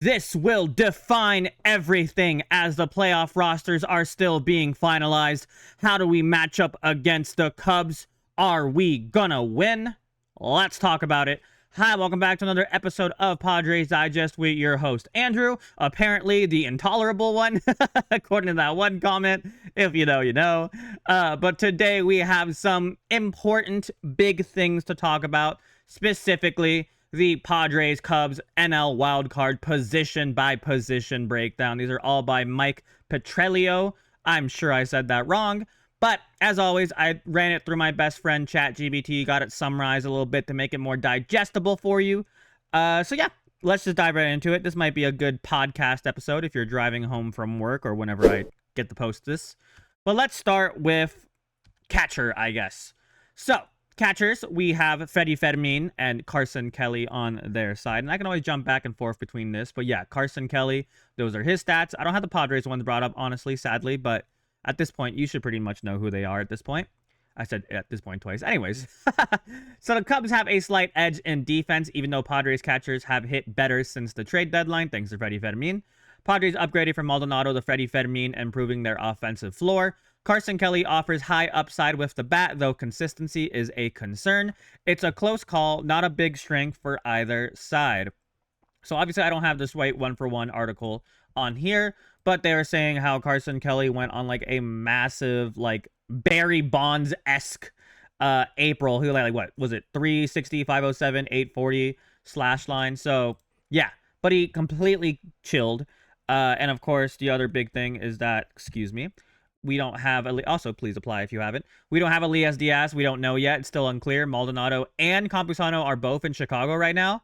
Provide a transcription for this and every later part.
This will define everything as the playoff rosters are still being finalized. How do we match up against the Cubs? Are we gonna win? Let's talk about it. Hi, welcome back to another episode of Padres Digest with your host, Andrew. Apparently the intolerable one, according to that one comment. If you know, you know. But today we have some important big things to talk about, specifically the Padres Cubs NL wildcard position by position breakdown. These are all by Mike Petrelio. I'm sure I said that wrong. But as always, I ran it through my best friend ChatGPT, got it summarized a little bit to make it more digestible for you. So yeah, let's just dive right into it. This might be a good podcast episode if you're driving home from work or whenever I get to post this. But let's start with catcher, I guess. So, catchers, we have Freddie Fermin and Carson Kelly on their side. And I can always jump back and forth between this. But yeah, Carson Kelly, those are his stats. I don't have the Padres ones brought up, honestly, sadly. But at this point, you should pretty much know who they are at this point. I said at this point twice. Anyways, so the Cubs have a slight edge in defense, even though Padres catchers have hit better since the trade deadline, thanks to Freddie Fermin. Padres upgraded from Maldonado to Freddie Fermin, improving their offensive floor. Carson Kelly offers high upside with the bat, though consistency is a concern. It's a close call, not a big strength for either side. So obviously I don't have this right one-for-one article on here, but they were saying how Carson Kelly went on like a massive, like Barry Bonds-esque April. He like what was it? 360, 507, 840 slash line. So yeah, but he completely chilled. And of course, the other big thing is that, excuse me, we don't have also please apply if you haven't. We don't have Arraez Diaz. We don't know yet. It's still unclear. Maldonado and Campusano are both in Chicago right now.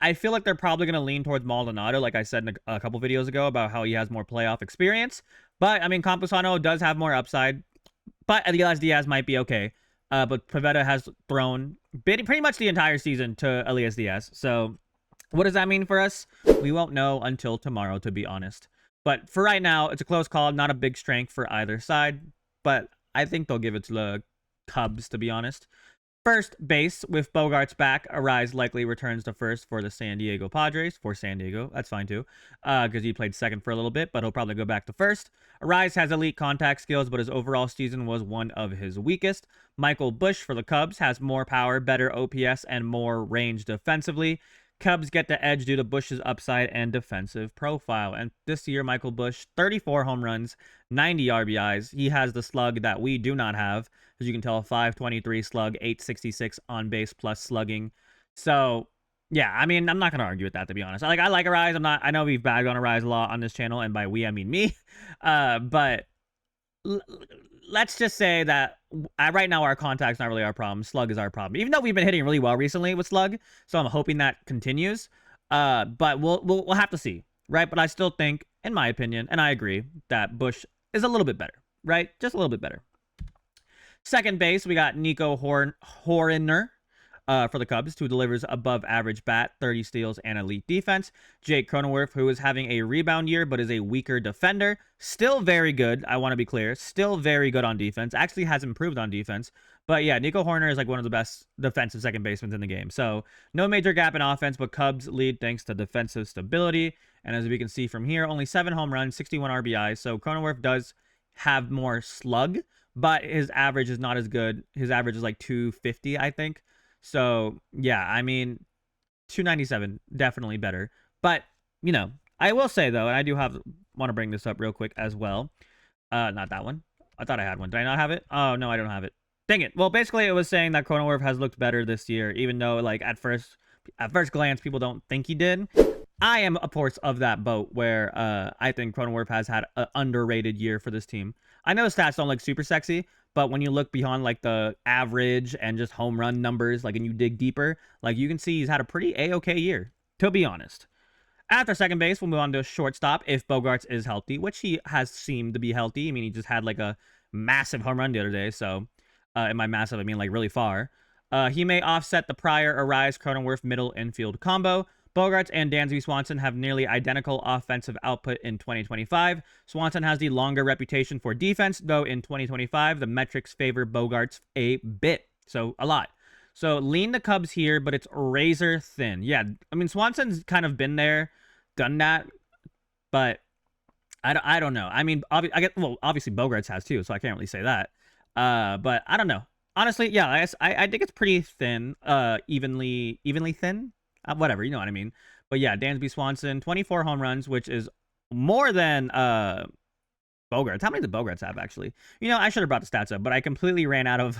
I feel like they're probably going to lean towards Maldonado, like I said in a couple videos ago about how he has more playoff experience. But, I mean, Campusano does have more upside. But Arraez Diaz might be okay. But Pivetta has thrown pretty much the entire season to Arraez Diaz. So, what does that mean for us? We won't know until tomorrow, to be honest. But for right now, it's a close call. Not a big strength for either side. But I think they'll give it to the Cubs, to be honest. First base, with Bogaerts back, Arraez likely returns to first for the San Diego Padres. For San Diego, that's fine too, because he played second for a little bit, but he'll probably go back to first. Arraez has elite contact skills, but his overall season was one of his weakest. Michael Busch for the Cubs has more power, better OPS, and more range defensively. Cubs get the edge due to Busch's upside and defensive profile. And this year, Michael Busch, 34 home runs, 90 RBIs. He has the slug that we do not have. As you can tell, 523 slug, 866 on base plus slugging. So, yeah, I mean, I'm not going to argue with that, to be honest. I like Arraez. I know we've bagged on Arraez a lot on this channel, and by we, I mean me. But let's just say that right now our contact's not really our problem. Slug is our problem, even though we've been hitting really well recently with slug. So I'm hoping that continues. But we'll have to see, right? But I still think, in my opinion, and I agree, that Busch is a little bit better, right? Just a little bit better. Second base, we got Nico Hoerner for the Cubs, who delivers above average bat, 30 steals, and elite defense. Jake Cronenworth, who is having a rebound year, but is a weaker defender. Still very good, I want to be clear. Still very good on defense. Actually has improved on defense. But yeah, Nico Hoerner is like one of the best defensive second basemen in the game. So no major gap in offense, but Cubs lead thanks to defensive stability. And as we can see from here, only 7 home runs, 61 RBIs. So Cronenworth does have more slug, but his average is not as good. His average is like 250, I think. So, yeah, I mean, 297, definitely better. But, you know, I will say, though, and I do want to bring this up real quick as well. Not that one. I thought I had one. Did I not have it? Oh, no, I don't have it. Dang it. Well, basically, it was saying that Cronenworth has looked better this year, even though, like, at first glance, people don't think he did. I am, of course, of that boat where I think Cronenworth has had an underrated year for this team. I know the stats don't look super sexy, but when you look beyond like the average and just home run numbers, like, and you dig deeper, like, you can see he's had a pretty A-okay year, to be honest. After second base, we'll move on to shortstop if Bogaerts is healthy, which he has seemed to be healthy. I mean, he just had like a massive home run the other day. So, in my massive, I mean like really far. He may offset the prior Arraez Cronenworth middle infield combo. Bogaerts and Dansby Swanson have nearly identical offensive output in 2025. Swanson has the longer reputation for defense, though in 2025, the metrics favor Bogaerts a bit. So, a lot. So, lean the Cubs here, but it's razor thin. Yeah, I mean, Swanson's kind of been there done that, but I don't know. I mean, obviously Bogaerts has too, so I can't really say that. But I don't know. Honestly, yeah, I think it's pretty thin, evenly thin. Whatever, you know what I mean. But yeah, Dansby Swanson, 24 home runs, which is more than Bogaerts. How many did Bogaerts have, actually? You know, I should have brought the stats up, but I completely ran out of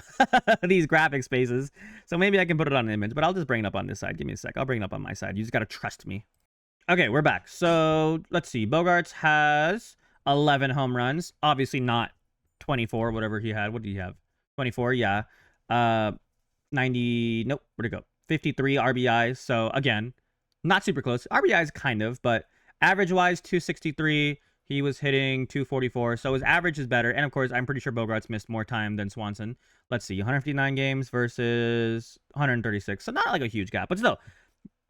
these graphic spaces. So maybe I can put it on an image, but I'll just bring it up on this side. Give me a sec. I'll bring it up on my side. You just got to trust me. Okay, we're back. So let's see. Bogaerts has 11 home runs. Obviously not 24, whatever he had. What did he have? 24, yeah. 90, nope, where'd it go? 53 RBIs. So again, not super close. RBIs kind of, but average-wise, 263. He was hitting 244, so his average is better. And of course, I'm pretty sure Bogaerts missed more time than Swanson. Let's see, 159 games versus 136. So not like a huge gap, but still,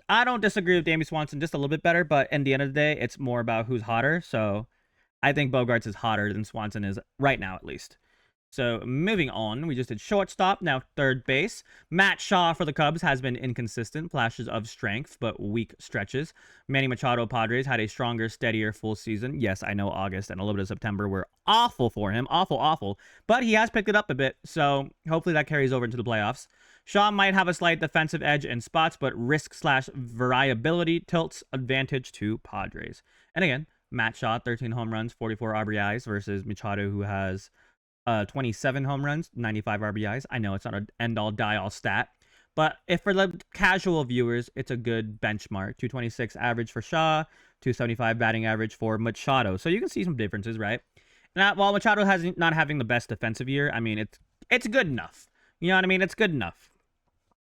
I don't disagree with Dansby Swanson, just a little bit better. But in the end of the day, it's more about who's hotter. So I think Bogaerts is hotter than Swanson is right now, at least. So moving on, we just did shortstop, now third base. Matt Shaw for the Cubs has been inconsistent, flashes of strength, but weak stretches. Manny Machado Padres had a stronger, steadier full season. Yes, I know August and a little bit of September were awful for him, awful. But he has picked it up a bit, so hopefully that carries over into the playoffs. Shaw might have a slight defensive edge in spots, but risk/variability tilts advantage to Padres. And again, Matt Shaw, 13 home runs, 44 RBIs versus Machado, who has 27 home runs, 95 RBIs. I know it's not an end-all, die-all stat, but if for the casual viewers, it's a good benchmark. 226 average for Shaw, 275 batting average for Machado. So you can see some differences, right? Now, while Machado has not having the best defensive year, I mean, it's good enough. You know what I mean? It's good enough.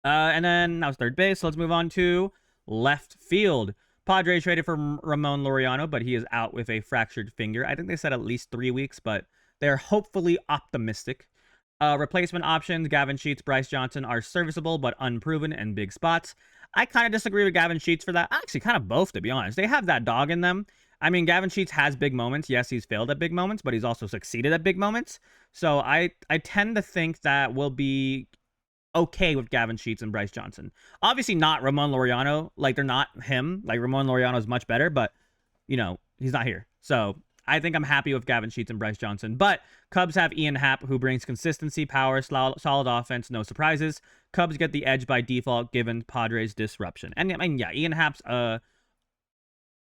And then that was third base. So let's move on to left field. Padres traded for Ramon Laureano, but he is out with a fractured finger. I think they said at least 3 weeks, but they're hopefully optimistic. Replacement options, Gavin Sheets, Bryce Johnson are serviceable but unproven in big spots. I kind of disagree with Gavin Sheets for that. Actually, kind of both, to be honest. They have that dog in them. I mean, Gavin Sheets has big moments. Yes, he's failed at big moments, but he's also succeeded at big moments. So I tend to think that we'll be okay with Gavin Sheets and Bryce Johnson. Obviously not Ramon Laureano. Like, they're not him. Like, Ramon Laureano is much better, but, you know, he's not here. So I think I'm happy with Gavin Sheets and Bryce Johnson. But Cubs have Ian Happ, who brings consistency, power, solid offense, no surprises. Cubs get the edge by default given Padres' disruption. And I mean, yeah, Ian Happ's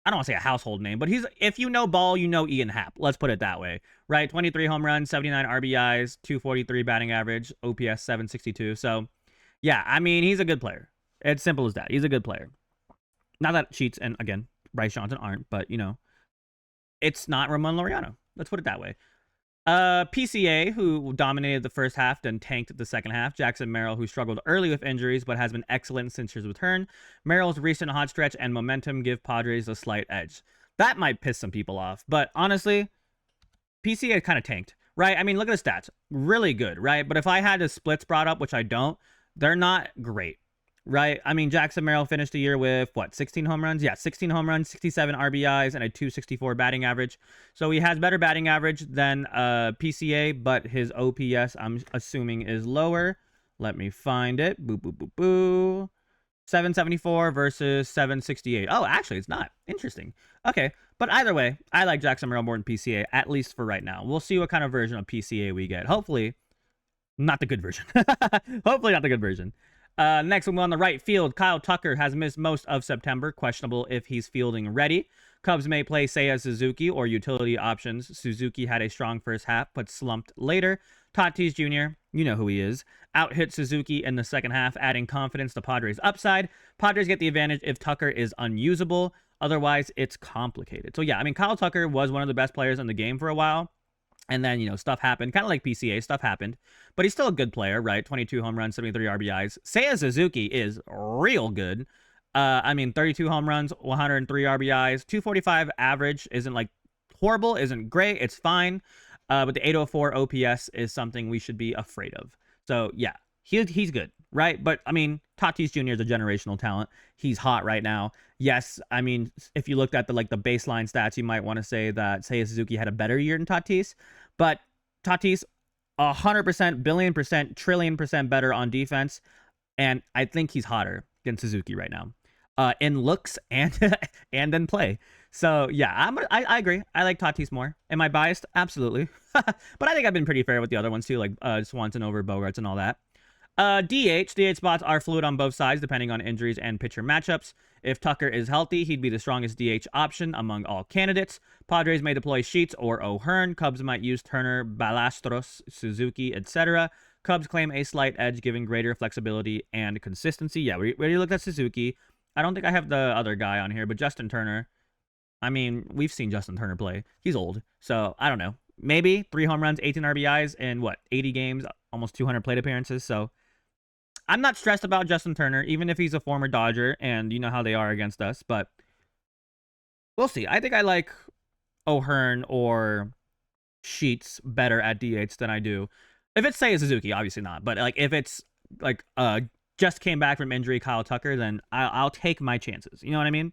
I don't want to say a household name, but if you know ball, you know Ian Happ. Let's put it that way, right? 23 home runs, 79 RBIs, 243 batting average, OPS 762. So, yeah, I mean, he's a good player. It's simple as that. He's a good player. Not that Sheets and, again, Bryce Johnson aren't, but, you know, it's not Ramon Laureano. Let's put it that way. PCA, who dominated the first half, then tanked the second half. Jackson Merrill, who struggled early with injuries, but has been excellent since his return. Merrill's recent hot stretch and momentum give Padres a slight edge. That might piss some people off, but honestly, PCA kind of tanked, right? I mean, look at the stats. Really good, right? But if I had the splits brought up, which I don't, they're not great, right? I mean, Jackson Merrill finished the year with, 16 home runs? Yeah, 16 home runs, 67 RBIs, and a 264 batting average. So he has better batting average than PCA, but his OPS, I'm assuming, is lower. Let me find it. Boo, boo, boo, boo. 774 versus 768. Oh, actually, it's not. Interesting. Okay, but either way, I like Jackson Merrill more than PCA, at least for right now. We'll see what kind of version of PCA we get. Hopefully, not the good version. Hopefully not the good version. Next one on the right field, Kyle Tucker has missed most of September. Questionable if he's fielding ready. Cubs may play Seiya Suzuki or utility options. Suzuki had a strong first half, but slumped later. Tatis Jr., you know who he is, out-hit Suzuki in the second half, adding confidence to Padres' upside. Padres get the advantage if Tucker is unusable. Otherwise, it's complicated. So yeah, I mean, Kyle Tucker was one of the best players in the game for a while. And then, you know, stuff happened, kind of like PCA, stuff happened. But he's still a good player, right? 22 home runs, 73 RBIs. Seiya Suzuki is real good. I mean, 32 home runs, 103 RBIs, 245 average isn't like horrible, isn't great, it's fine. But the 804 OPS is something we should be afraid of. So, yeah, he's good, right? But, I mean, Tatis Jr. is a generational talent. He's hot right now. Yes, I mean, if you looked at the baseline stats, you might want to say that Seiya Suzuki had a better year than Tatis. But Tatis, 100%, billion%, trillion% better on defense. And I think he's hotter than Suzuki right now. in looks and and in play. So yeah, I agree. I like Tatis more. Am I biased? Absolutely. But I think I've been pretty fair with the other ones too, like Swanson over Bogaerts and all that. DH spots are fluid on both sides depending on injuries and pitcher matchups. If Tucker is healthy, he'd be the strongest DH option among all candidates. Padres may deploy Shildt or O'Hearn. Cubs might use Turner, Balastros, Suzuki, etc. Cubs claim a slight edge given greater flexibility and consistency. Yeah, we already looked at Suzuki. I don't think I have the other guy on here, but Justin Turner. I mean, we've seen Justin Turner play. He's old, so I don't know. Maybe 3 home runs, 18 RBIs in 80 games, almost 200 plate appearances. So I'm not stressed about Justin Turner, even if he's a former Dodger, and you know how they are against us. But we'll see. I think I like O'Hearn or Sheets better at DH than I do. If it's say Suzuki, obviously not. But like if it's like just came back from injury Kyle Tucker, then I'll take my chances. You know what I mean?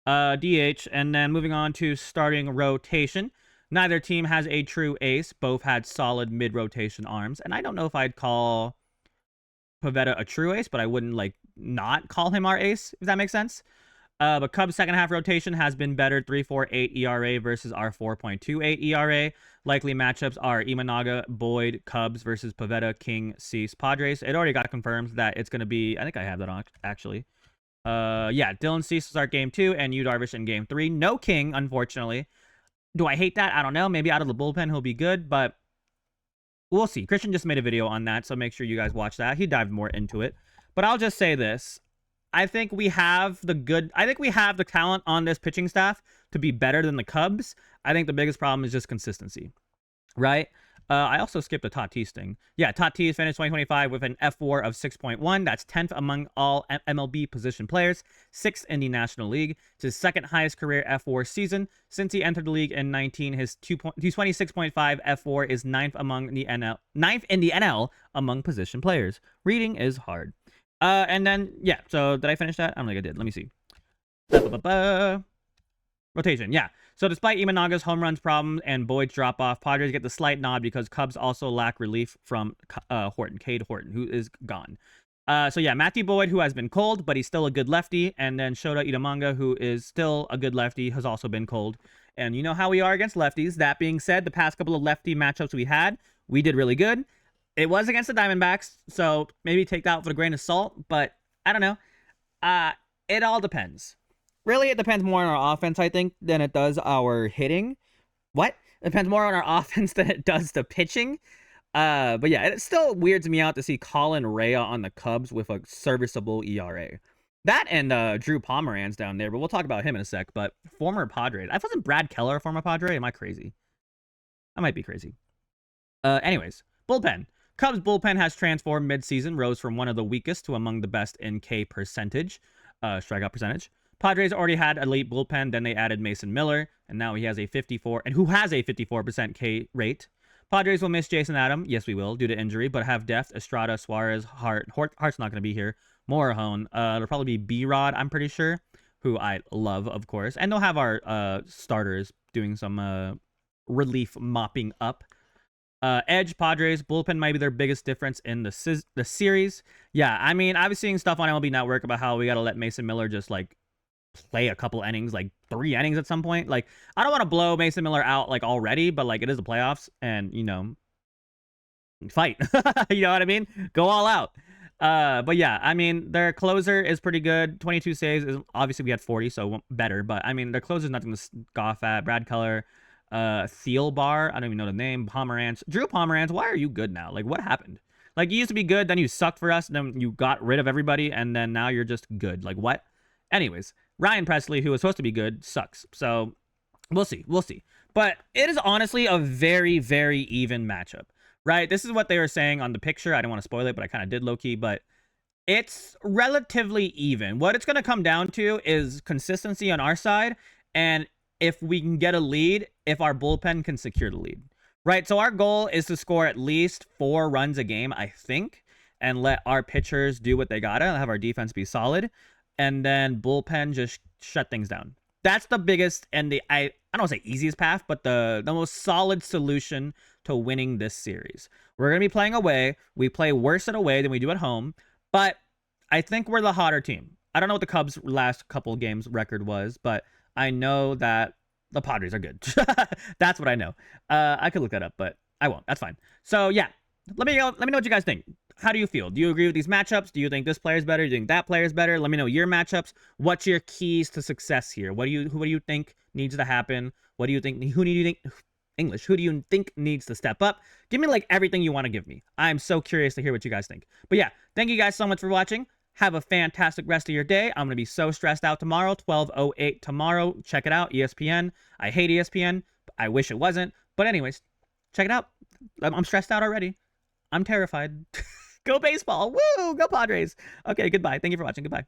DH, and then moving on to starting rotation. Neither team has a true ace. Both had solid mid-rotation arms. And I don't know if I'd call Pivetta a true ace, but I wouldn't like not call him our ace, if that makes sense. But Cubs' second half rotation has been better. 3.48 ERA versus our 4.28 ERA. Likely matchups are Imanaga, Boyd, Cubs versus Pivetta, King, Cease, Padres. It already got confirmed that it's going to be, I think I have that on, actually. Yeah, Dylan Cease will start game 2 and Yu Darvish in game 3. No King, unfortunately. Do I hate that? I don't know. Maybe out of the bullpen he'll be good, but we'll see. Christian just made a video on that, so make sure you guys watch that. He dived more into it. But I'll just say this. I think we have the talent on this pitching staff to be better than the Cubs. I think the biggest problem is just consistency, right? I also skipped the Tatis thing. Yeah, Tatis finished 2025 with an F4 of 6.1. That's 10th among all MLB position players, 6th in the National League. It's his second highest career F4 season. Since he entered the league in 19, his 26.5 F4 is 9th in the NL among position players. Reading is hard. And then, yeah, so did I finish that? I don't think I did. Let me see. Rotation, yeah. So despite Imanaga's home runs problem and Boyd's drop-off, Padres get the slight nod because Cubs also lack relief from Cade Horton, who is gone. So yeah, Matthew Boyd, who has been cold, but he's still a good lefty. And then Shota Itamanga, who is still a good lefty, has also been cold. And you know how we are against lefties. That being said, the past couple of lefty matchups we did really good. It was against the Diamondbacks, so maybe take that with a grain of salt. But I don't know. It all depends. Really, it depends more on our offense, I think, than it does our hitting. What? It depends more on our offense than it does the pitching. But yeah, it still weirds me out to see Colin Rea on the Cubs with a serviceable ERA. That and Drew Pomeranz down there, but we'll talk about him in a sec. But former Padres. I wasn't Brad Keller a former Padre? Am I crazy? I might be crazy. Anyways, bullpen. Cubs bullpen has transformed mid-season, rose from one of the weakest to among the best in K percentage, strikeout percentage. Padres already had a late bullpen, then they added Mason Miller, and now he has a 54% K rate. Padres will miss Jason Adam. Yes, we will, due to injury, but have depth. Estrada, Suarez, Hart's not going to be here. Morejon. It'll probably be B-Rod, I'm pretty sure, who I love, of course. And they'll have our starters doing some relief mopping up. Edge, Padres, bullpen might be their biggest difference in the series. Yeah, I mean, I was seeing stuff on MLB Network about how we got to let Mason Miller just, like, play a couple innings, like 3 innings at some point. Like, I don't want to blow Mason Miller out, like, already, but, like, it is the playoffs, and, you know, fight. You know what I mean? Go all out. But yeah, I mean, their closer is pretty good. 22 saves. Obviously, we had 40, so better, but, I mean, their closer is nothing to scoff at. Brad Keller, Thielbar, I don't even know the name. Pomeranz. Drew Pomeranz, why are you good now? Like, what happened? Like, you used to be good, then you sucked for us, then you got rid of everybody, and then now you're just good. Like, what? Anyways, Ryan Presley, who was supposed to be good, sucks. So, we'll see. We'll see. But it is honestly a very, very even matchup, right? This is what they were saying on the picture. I don't want to spoil it, but I kind of did low-key. But it's relatively even. What it's going to come down to is consistency on our side, and if we can get a lead, if our bullpen can secure the lead, right? So our goal is to score at least 4 runs a game, I think, and let our pitchers do what they gotta, have our defense be solid, and then bullpen just shut things down. That's the biggest and I don't want to say easiest path, but the most solid solution to winning this series. We're going to be playing away. We play worse at away than we do at home, but I think we're the hotter team. I don't know what the Cubs' last couple games record was, but I know that the Padres are good. That's what I know. I could look that up, but I won't. That's fine. So yeah, let me know what you guys think. How do you feel? Do you agree with these matchups? Do you think this player's better? Do you think that player's better? Let me know your matchups. What's your keys to success here? What do you think needs to happen? What do you think? Who do you think? English. Who do you think needs to step up? Give me like everything you want to give me. I'm so curious to hear what you guys think. But yeah, thank you guys so much for watching. Have a fantastic rest of your day. I'm going to be so stressed out tomorrow, 12:08 tomorrow. Check it out, ESPN. I hate ESPN. I wish it wasn't. But anyways, check it out. I'm stressed out already. I'm terrified. Go baseball. Woo! Go Padres. Okay, goodbye. Thank you for watching. Goodbye.